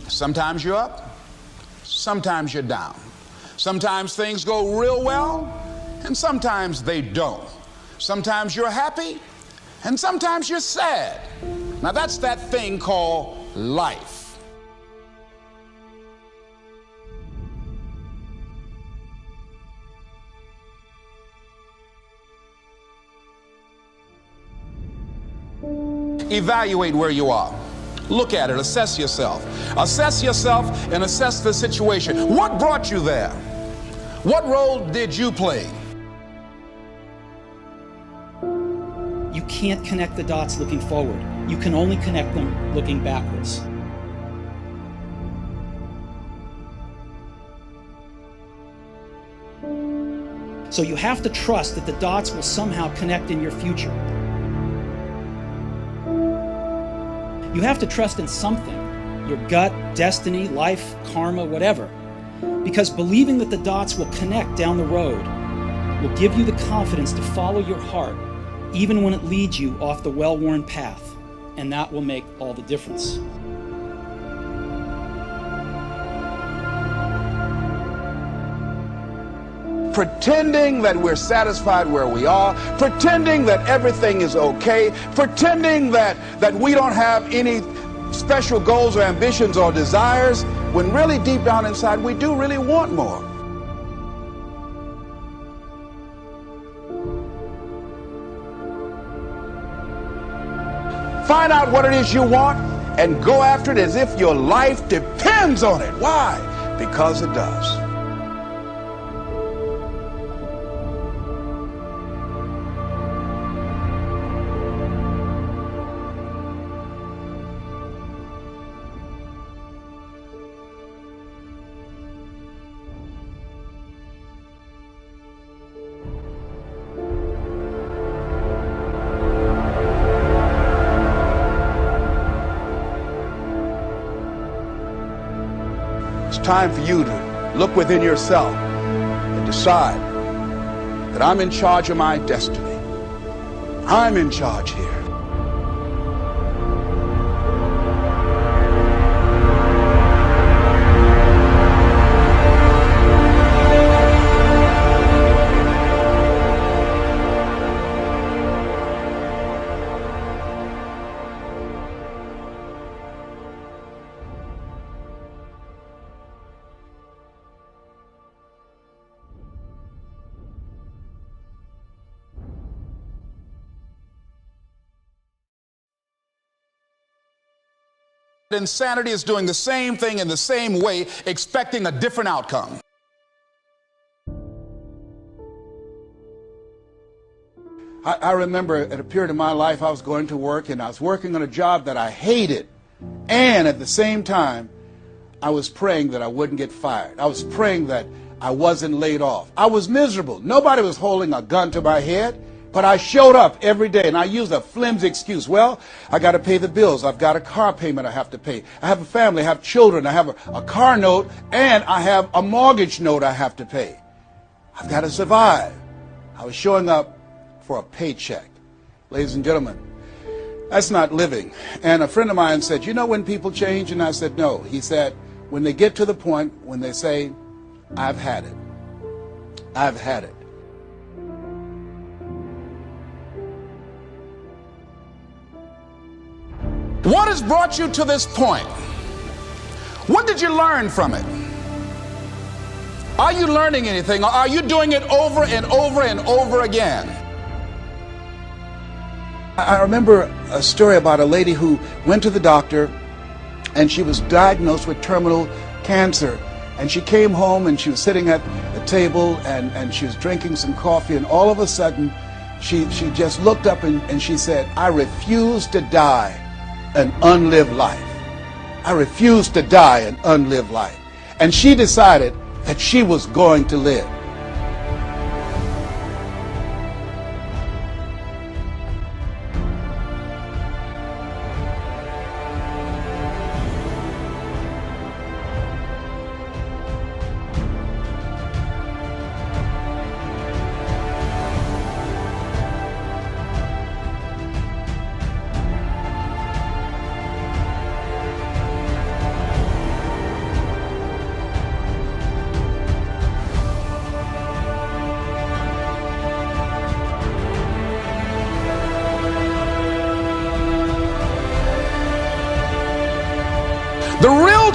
Sometimes you're up, sometimes you're down. Sometimes things go real well, and sometimes they don't. Sometimes you're happy, and sometimes you're sad. Now that's that thing called life. Evaluate where you are. Look at it, assess yourself. Assess yourself and assess the situation. What brought you there? What role did you play? You can't connect the dots looking forward. You can only connect them looking backwards. So you have to trust that the dots will somehow connect in your future. You have to trust in something, your gut, destiny, life, karma, whatever. Because believing that the dots will connect down the road will give you the confidence to follow your heart, even when it leads you off the well-worn path. And that will make all the difference. Pretending that we're satisfied where we are, pretending that everything is okay, pretending that we don't have any special goals or ambitions or desires, when really deep down inside we do really want more. Find out what it is you want and go after it as if your life depends on it. Why? Because it does. It's time for you to look within yourself and decide that I'm in charge of my destiny. I'm in charge here. Insanity is doing the same thing in the same way, expecting a different outcome. I remember at a period of my life I was going to work and I was working on a job that I hated, and at the same time I was praying that I wouldn't get fired. I was praying that I wasn't laid off. I was miserable. Nobody was holding a gun to my head. But I showed up every day, and I used a flimsy excuse. Well, I got to pay the bills. I've got a car payment I have to pay. I have a family. I have children. I have a car note, and I have a mortgage note I have to pay. I've got to survive. I was showing up for a paycheck. Ladies and gentlemen, that's not living. And a friend of mine said, you know when people change? And I said, no. He said, when they get to the point when they say, I've had it. I've had it. What has brought you to this point? What did you learn from it? Are you learning anything, or are you doing it over and over and over again? I remember a story about a lady who went to the doctor and she was diagnosed with terminal cancer, and she came home and she was sitting at the table and she was drinking some coffee, and all of a sudden she just looked up and she said, I refuse to die an unlived life. I refuse to die an unlived life. And she decided that she was going to live.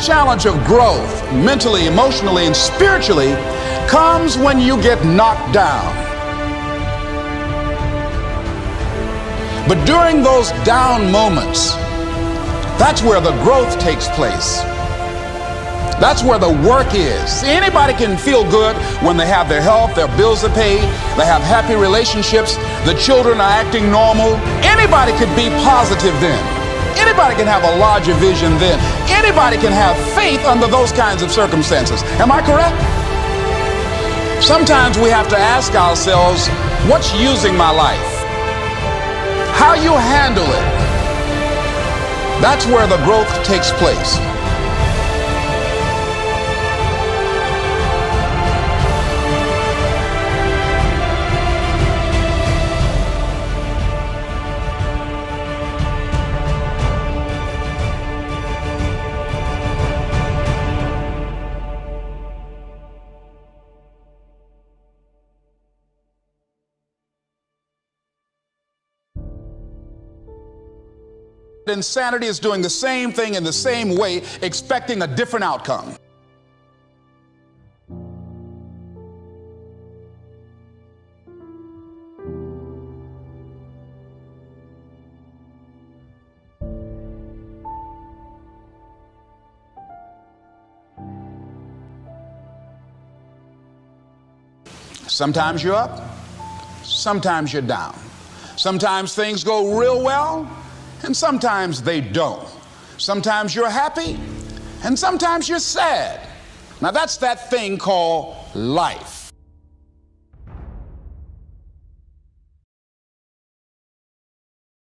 challenge of growth, mentally, emotionally, and spiritually, comes when you get knocked down. But during those down moments, that's where the growth takes place. That's where the work is. See, anybody can feel good when they have their health, their bills are paid, they have happy relationships, the children are acting normal. Anybody could be positive then. Anybody can have a larger vision then. Anybody can have faith under those kinds of circumstances. Am I correct? Sometimes we have to ask ourselves, what's using my life? How you handle it. That's where the growth takes place. Insanity is doing the same thing in the same way, expecting a different outcome. Sometimes you're up, sometimes you're down. Sometimes things go real well, and sometimes they don't. Sometimes you're happy, and sometimes you're sad. Now that's that thing called life.